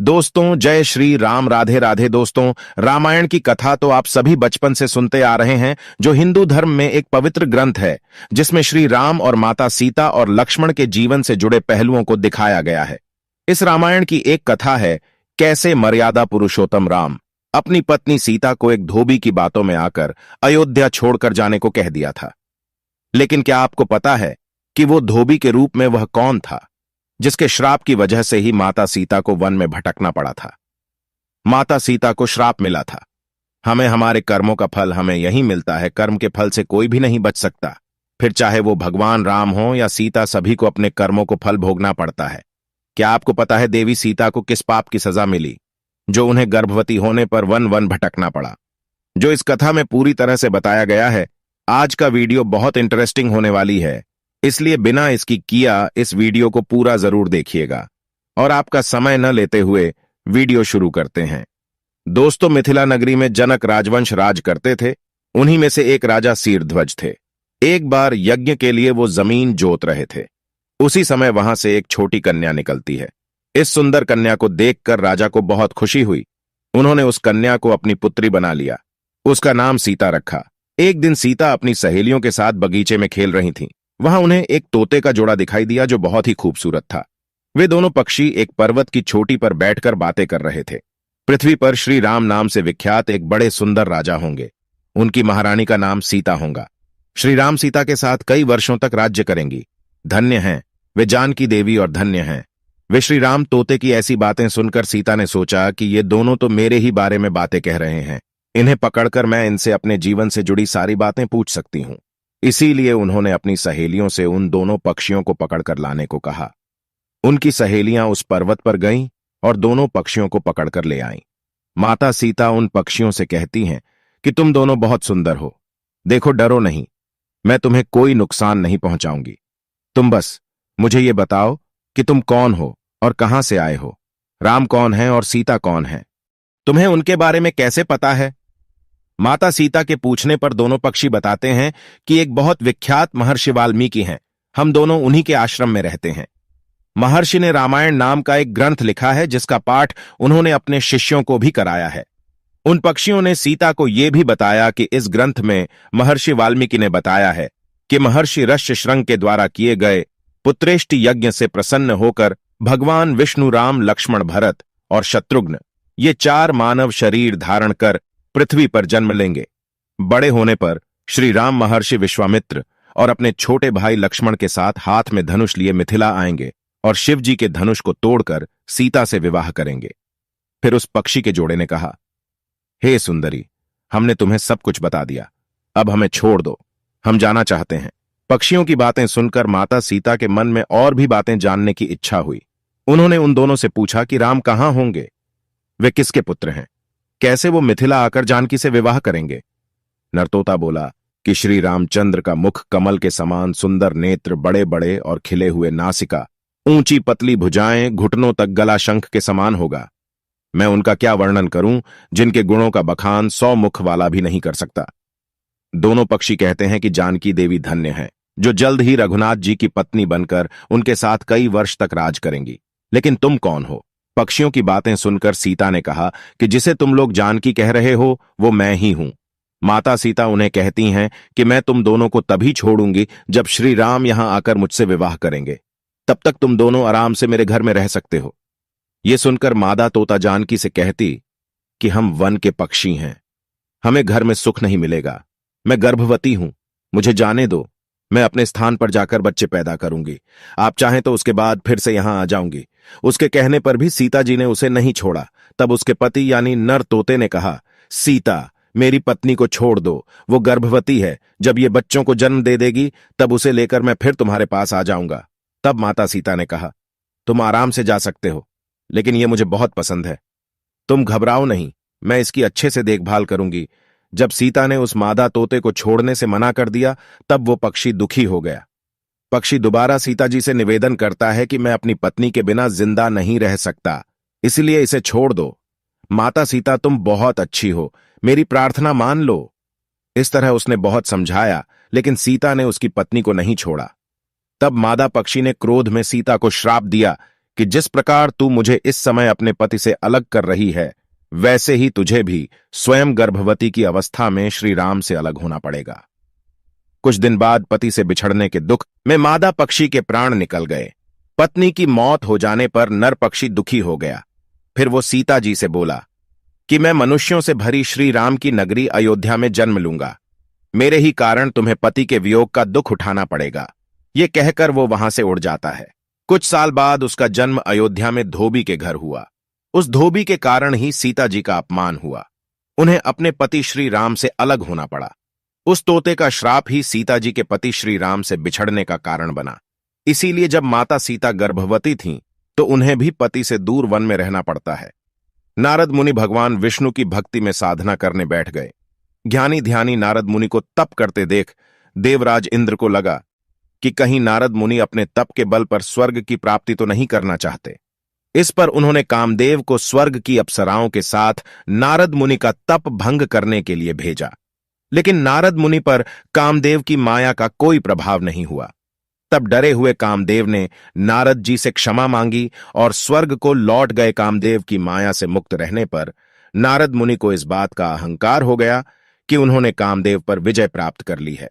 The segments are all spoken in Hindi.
दोस्तों, जय श्री राम। राधे राधे। दोस्तों, रामायण की कथा तो आप सभी बचपन से सुनते आ रहे हैं, जो हिंदू धर्म में एक पवित्र ग्रंथ है, जिसमें श्री राम और माता सीता और लक्ष्मण के जीवन से जुड़े पहलुओं को दिखाया गया है। इस रामायण की एक कथा है, कैसे मर्यादा पुरुषोत्तम राम अपनी पत्नी सीता को एक धोबी की बातों में आकर अयोध्या छोड़कर जाने को कह दिया था। लेकिन क्या आपको पता है कि वो धोबी के रूप में वह कौन था, जिसके श्राप की वजह से ही माता सीता को वन में भटकना पड़ा था। माता सीता को श्राप मिला था, हमें हमारे कर्मों का फल हमें यही मिलता है, कर्म के फल से कोई भी नहीं बच सकता। फिर चाहे वो भगवान राम हो या सीता, सभी को अपने कर्मों को फल भोगना पड़ता है। क्या आपको पता है देवी सीता को किस पाप की सजा मिली, जो उन्हें गर्भवती होने पर वन वन भटकना पड़ा? जो इस कथा में पूरी तरह से बताया गया है। आज का वीडियो बहुत इंटरेस्टिंग होने वाली है, इसलिए बिना इसकी किया इस वीडियो को पूरा जरूर देखिएगा। और आपका समय न लेते हुए वीडियो शुरू करते हैं। दोस्तों, मिथिला नगरी में जनक राजवंश राज करते थे। उन्हीं में से एक राजा शीरध्वज थे। एक बार यज्ञ के लिए वो जमीन जोत रहे थे। उसी समय वहां से एक छोटी कन्या निकलती है। इस सुंदर कन्या को देखकर राजा को बहुत खुशी हुई। उन्होंने उस कन्या को अपनी पुत्री बना लिया। उसका नाम सीता रखा। एक दिन सीता अपनी सहेलियों के साथ बगीचे में खेल रही थीं। वहां उन्हें एक तोते का जोड़ा दिखाई दिया, जो बहुत ही खूबसूरत था। वे दोनों पक्षी एक पर्वत की चोटी पर बैठकर बातें कर रहे थे। पृथ्वी पर श्री राम नाम से विख्यात एक बड़े सुंदर राजा होंगे। उनकी महारानी का नाम सीता होगा। श्री राम सीता के साथ कई वर्षों तक राज्य करेंगी। धन्य हैं वे जानकी देवी और धन्य हैं वे श्री राम। तोते की ऐसी बातें सुनकर सीता ने सोचा कि ये दोनों तो मेरे ही बारे में बातें कह रहे हैं। इन्हें पकड़कर मैं इनसे अपने जीवन से जुड़ी सारी बातें पूछ सकती हूं। इसीलिए उन्होंने अपनी सहेलियों से उन दोनों पक्षियों को पकड़कर लाने को कहा। उनकी सहेलियां उस पर्वत पर गईं और दोनों पक्षियों को पकड़कर ले आईं। माता सीता उन पक्षियों से कहती हैं कि तुम दोनों बहुत सुंदर हो। देखो, डरो नहीं, मैं तुम्हें कोई नुकसान नहीं पहुंचाऊंगी। तुम बस मुझे ये बताओ कि तुम कौन हो और कहां से आए हो। राम कौन है और सीता कौन है? तुम्हें उनके बारे में कैसे पता है? माता सीता के पूछने पर दोनों पक्षी बताते हैं कि एक बहुत विख्यात महर्षि वाल्मीकि हैं। हम दोनों उन्हीं के आश्रम में रहते हैं। महर्षि ने रामायण नाम का एक ग्रंथ लिखा है, जिसका पाठ उन्होंने अपने शिष्यों को भी कराया है। उन पक्षियों ने सीता को यह भी बताया कि इस ग्रंथ में महर्षि वाल्मीकि ने बताया है कि महर्षि ऋष्यशृंग के द्वारा किए गए पुत्रेष्टि यज्ञ से प्रसन्न होकर भगवान विष्णु, राम, लक्ष्मण, भरत और शत्रुघ्न ये 4 मानव शरीर धारण कर पृथ्वी पर जन्म लेंगे। बड़े होने पर श्री राम महर्षि विश्वामित्र और अपने छोटे भाई लक्ष्मण के साथ हाथ में धनुष लिए मिथिला आएंगे और शिव जी के धनुष को तोड़कर सीता से विवाह करेंगे। फिर उस पक्षी के जोड़े ने कहा, हे सुंदरी, हमने तुम्हें सब कुछ बता दिया, अब हमें छोड़ दो, हम जाना चाहते हैं। पक्षियों की बातें सुनकर माता सीता के मन में और भी बातें जानने की इच्छा हुई। उन्होंने उन दोनों से पूछा कि राम कहां होंगे, वे किसके पुत्र हैं, कैसे वो मिथिला आकर जानकी से विवाह करेंगे? नरतोता बोला कि श्री रामचंद्र का मुख कमल के समान सुंदर नेत्र, बड़े बड़े और खिले हुए नासिका, ऊंची पतली भुजाएं, घुटनों तक गला शंख के समान होगा। मैं उनका क्या वर्णन करूं, जिनके गुणों का बखान 100 मुख वाला भी नहीं कर सकता। दोनों पक्षी कहते हैं कि जानकी देवी धन्य है, जो जल्द ही रघुनाथ जी की पत्नी बनकर उनके साथ कई वर्ष तक राज करेंगी। लेकिन तुम कौन हो? पक्षियों की बातें सुनकर सीता ने कहा कि जिसे तुम लोग जानकी कह रहे हो, वो मैं ही हूं। माता सीता उन्हें कहती हैं कि मैं तुम दोनों को तभी छोड़ूंगी जब श्री राम यहां आकर मुझसे विवाह करेंगे। तब तक तुम दोनों आराम से मेरे घर में रह सकते हो। ये सुनकर मादा तोता जानकी से कहती कि हम वन के पक्षी हैं, हमें घर में सुख नहीं मिलेगा। मैं गर्भवती हूं, मुझे जाने दो, मैं अपने स्थान पर जाकर बच्चे पैदा करूंगी। आप चाहें तो उसके बाद फिर से यहां आ जाऊंगी। उसके कहने पर भी सीता जी ने उसे नहीं छोड़ा। तब उसके पति यानी नर तोते ने कहा, सीता, मेरी पत्नी को छोड़ दो, वो गर्भवती है। जब ये बच्चों को जन्म दे देगी, तब उसे लेकर मैं फिर तुम्हारे पास आ जाऊंगा। तब माता सीता ने कहा, तुम आराम से जा सकते हो, लेकिन ये मुझे बहुत पसंद है। तुम घबराओ नहीं, मैं इसकी अच्छे से देखभाल करूंगी। जब सीता ने उस मादा तोते को छोड़ने से मना कर दिया, तब वो पक्षी दुखी हो गया। पक्षी दोबारा सीता जी से निवेदन करता है कि मैं अपनी पत्नी के बिना जिंदा नहीं रह सकता, इसलिए इसे छोड़ दो। माता सीता, तुम बहुत अच्छी हो, मेरी प्रार्थना मान लो। इस तरह उसने बहुत समझाया, लेकिन सीता ने उसकी पत्नी को नहीं छोड़ा। तब मादा पक्षी ने क्रोध में सीता को श्राप दिया कि जिस प्रकार तू मुझे इस समय अपने पति से अलग कर रही है, वैसे ही तुझे भी स्वयं गर्भवती की अवस्था में श्री राम से अलग होना पड़ेगा। कुछ दिन बाद पति से बिछड़ने के दुख में मादा पक्षी के प्राण निकल गए। पत्नी की मौत हो जाने पर नर पक्षी दुखी हो गया। फिर वो सीता जी से बोला कि मैं मनुष्यों से भरी श्री राम की नगरी अयोध्या में जन्म लूंगा। मेरे ही कारण तुम्हें पति के वियोग का दुख उठाना पड़ेगा। ये कहकर वो वहां से उड़ जाता है। कुछ साल बाद उसका जन्म अयोध्या में धोबी के घर हुआ। उस धोबी के कारण ही सीता जी का अपमान हुआ। उन्हें अपने पति श्री राम से अलग होना पड़ा। उस तोते का श्राप ही सीता जी के पति श्री राम से बिछड़ने का कारण बना। इसीलिए जब माता सीता गर्भवती थीं, तो उन्हें भी पति से दूर वन में रहना पड़ता है। नारद मुनि भगवान विष्णु की भक्ति में साधना करने बैठ गए। ज्ञानी ध्यानी नारद मुनि को तप करते देख देवराज इंद्र को लगा कि कहीं नारद मुनि अपने तप के बल पर स्वर्ग की प्राप्ति तो नहीं करना चाहते। इस पर उन्होंने कामदेव को स्वर्ग की अप्सराओं के साथ नारद मुनि का तप भंग करने के लिए भेजा। लेकिन नारद मुनि पर कामदेव की माया का कोई प्रभाव नहीं हुआ। तब डरे हुए कामदेव ने नारद जी से क्षमा मांगी और स्वर्ग को लौट गए। कामदेव की माया से मुक्त रहने पर नारद मुनि को इस बात का अहंकार हो गया कि उन्होंने कामदेव पर विजय प्राप्त कर ली है।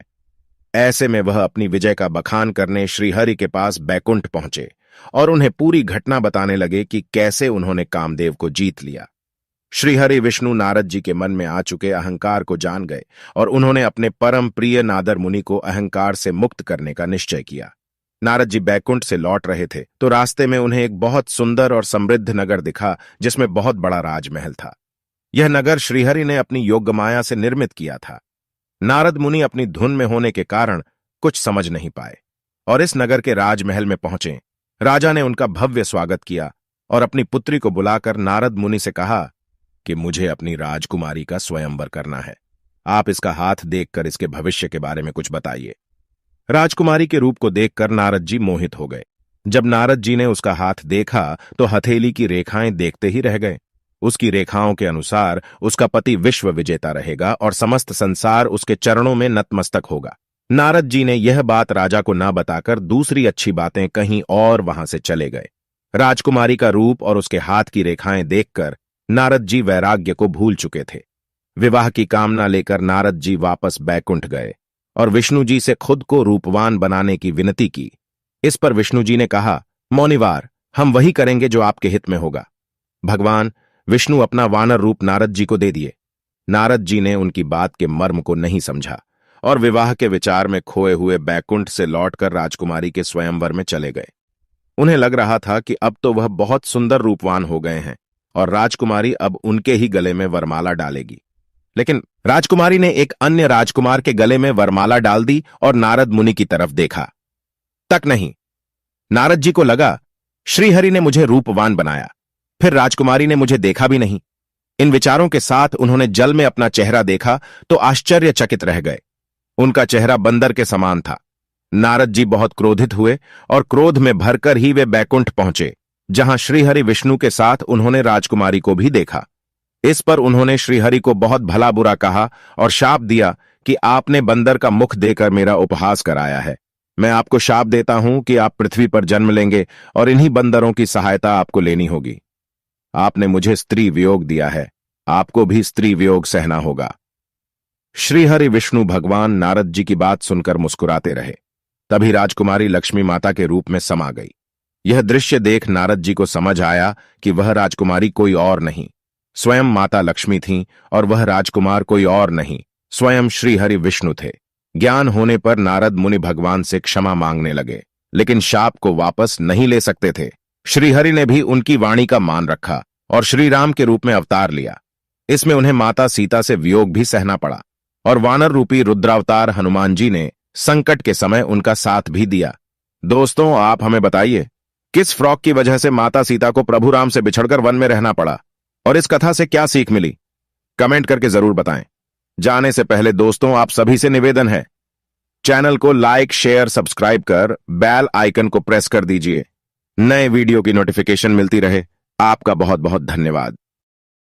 ऐसे में वह अपनी विजय का बखान करने श्रीहरि के पास बैकुंठ पहुंचे और उन्हें पूरी घटना बताने लगे कि कैसे उन्होंने कामदेव को जीत लिया। श्रीहरि विष्णु नारद जी के मन में आ चुके अहंकार को जान गए और उन्होंने अपने परम प्रिय नारद मुनि को अहंकार से मुक्त करने का निश्चय किया। नारद जी बैकुंठ से लौट रहे थे तो रास्ते में उन्हें एक बहुत सुंदर और समृद्ध नगर दिखा, जिसमें बहुत बड़ा राजमहल था। यह नगर श्रीहरि ने अपनी योगमाया से निर्मित किया था। नारद मुनि अपनी धुन में होने के कारण कुछ समझ नहीं पाए और इस नगर के राजमहल में पहुंचे। राजा ने उनका भव्य स्वागत किया और अपनी पुत्री को बुलाकर नारद मुनि से कहा कि मुझे अपनी राजकुमारी का स्वयंवर करना है। आप इसका हाथ देखकर इसके भविष्य के बारे में कुछ बताइए। राजकुमारी के रूप को देखकर नारद जी मोहित हो गए। जब नारद जी ने उसका हाथ देखा तो हथेली की रेखाएं देखते ही रह गए। उसकी रेखाओं के अनुसार उसका पति विश्व विजेता रहेगा और समस्त संसार उसके चरणों में नतमस्तक होगा। नारद जी ने यह बात राजा को न बताकर दूसरी अच्छी बातें कहीं और वहां से चले गए। राजकुमारी का रूप और उसके हाथ की रेखाएं देखकर नारद जी वैराग्य को भूल चुके थे। विवाह की कामना लेकर नारद जी वापस बैकुंठ गए और विष्णु जी से खुद को रूपवान बनाने की विनती की। इस पर विष्णु जी ने कहा, मौनिवार, हम वही करेंगे जो आपके हित में होगा। भगवान विष्णु अपना वानर रूप नारद जी को दे दिए। नारद जी ने उनकी बात के मर्म को नहीं समझा और विवाह के विचार में खोए हुए बैकुंठ से लौटकर राजकुमारी के स्वयंवर में चले गए। उन्हें लग रहा था कि अब तो वह बहुत सुंदर रूपवान हो गए हैं और राजकुमारी अब उनके ही गले में वरमाला डालेगी। लेकिन राजकुमारी ने एक अन्य राजकुमार के गले में वरमाला डाल दी और नारद मुनि की तरफ देखा तक नहीं। नारद जी को लगा, श्रीहरि ने मुझे रूपवान बनाया, फिर राजकुमारी ने मुझे देखा भी नहीं। इन विचारों के साथ उन्होंने जल में अपना चेहरा देखा तो आश्चर्यचकित रह गए। उनका चेहरा बंदर के समान था। नारद जी बहुत क्रोधित हुए और क्रोध में भरकर ही वे बैकुंठ पहुंचे, जहां श्रीहरि विष्णु के साथ उन्होंने राजकुमारी को भी देखा। इस पर उन्होंने श्रीहरि को बहुत भला बुरा कहा और शाप दिया कि आपने बंदर का मुख देकर मेरा उपहास कराया है। मैं आपको शाप देता हूं कि आप पृथ्वी पर जन्म लेंगे और इन्हीं बंदरों की सहायता आपको लेनी होगी। आपने मुझे स्त्री वियोग दिया है, आपको भी स्त्री वियोग सहना होगा। श्रीहरि विष्णु भगवान नारद जी की बात सुनकर मुस्कुराते रहे। तभी राजकुमारी लक्ष्मी माता के रूप में समा गई। यह दृश्य देख नारद जी को समझ आया कि वह राजकुमारी कोई और नहीं, स्वयं माता लक्ष्मी थीं और वह राजकुमार कोई और नहीं, स्वयं श्रीहरि विष्णु थे। ज्ञान होने पर नारद मुनि भगवान से क्षमा मांगने लगे, लेकिन शाप को वापस नहीं ले सकते थे। श्रीहरि ने भी उनकी वाणी का मान रखा और श्री राम के रूप में अवतार लिया। इसमें उन्हें माता सीता से वियोग भी सहना पड़ा और वानर रूपी रुद्रावतार हनुमान जी ने संकट के समय उनका साथ भी दिया। दोस्तों, आप हमें बताइए, किस फ्रॉक की वजह से माता सीता को प्रभु राम से बिछड़कर वन में रहना पड़ा और इस कथा से क्या सीख मिली? कमेंट करके जरूर बताएं। जाने से पहले दोस्तों, आप सभी से निवेदन है, चैनल को लाइक, शेयर, सब्सक्राइब कर बेल आइकन को प्रेस कर दीजिए। नए वीडियो की नोटिफिकेशन मिलती रहे। आपका बहुत बहुत धन्यवाद।